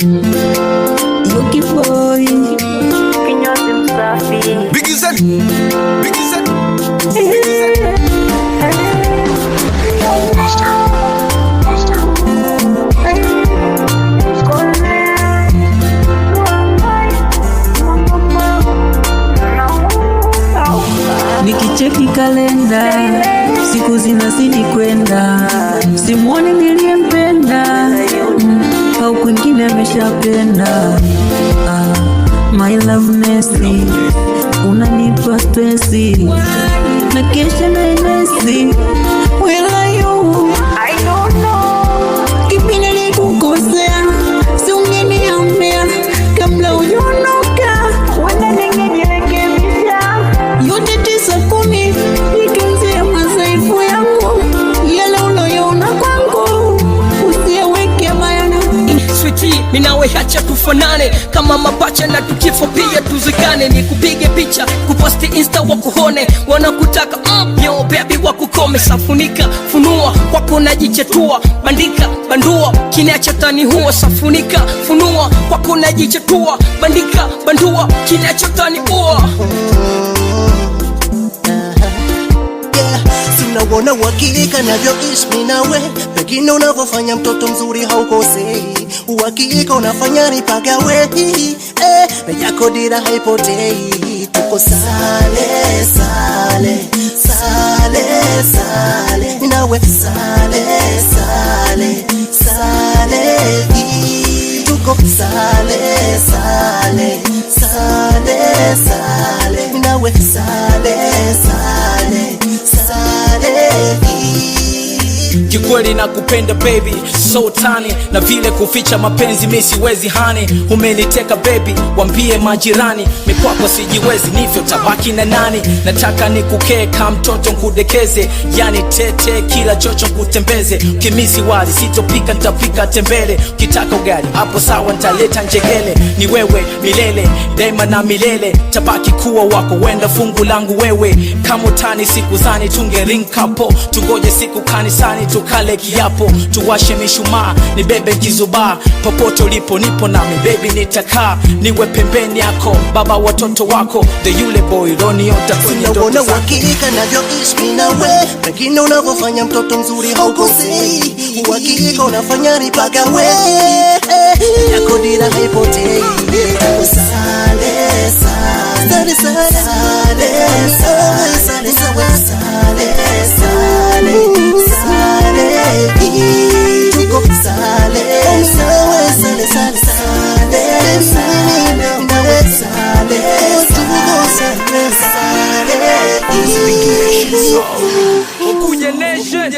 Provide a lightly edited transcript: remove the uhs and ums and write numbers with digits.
Yoki boy kinyozi msafi Biggie Z nikicheki kalenda siku zinazidi kwenda, simuone niliyempenda au kwingine ameshapenda. My love Messi, unanipa stressi na kesha na Messi. Where are you? I don't know. Kipi nilikukosea? Si ungeniambia kabla hujaondoka, Wenda ningejirekebisha. yote 9-10 nitunzie madhaifu yangu, yale unayoona kwangu usiyaweke bayana. Sweetie, minawe hacha tufanane kama mapacha na tukifo pia tuzikane. Nikupige picha kuposti insta wakuhone, wanakutaka yo baby wakukome. Safunika funua kwako najichetua, bandika bandua kinacha tani huo. Safunika funua kwako najichetua, bandika bandua kinacha tani huo. Sinaona uhakika navyoishi mimi nawe, pengine unavyofanya mtoto mzuri haukosei. Uhakika unafanya nipagawe, yako dira haipotei. Tuko sale sale sale sale mimi nawe, sale sale sale, tuko sale sale sale sale mimi nawe, sale sale sale. Kikweli nakupenda baby, so tani na vile kuficha mapenzi mimi siwezi hani. Umeniteka baby, wambie majirani, mikwako sijiwezi, nivyo tabaki na nani? Nataka nikukee kama mtoto nkudekeze, yani tete kila chocho nkutembeze. Ukimisi wali sitopika nitapika tembele, ukitaka ugali hapo sawa nitaleta njegele. Ni wewe milele daima na milele, tabaki kuwa wako, wenda fungu langu wewe. Kama utani siku zani tunge ring couple, tungoje siku kanisani tukale kiapo, tuwashe mishumaa nibebe kizubaa. Popote ulipo nipo nami baby nitakaa, niwe pembeni yako baba watoto wako, the yule boy Roniota kwenye ndoto Sinaona zako. uhakika navyoishi mimi nawe, pengine unavyofanya mtoto mzuri haukosei. Uhakika unafanya nipagawe, yako dira haipotei. Sale sale sale sale sale sale sale, tuko sale sale sale sale sale, nawe sale tuko sale sale. Ukuye nation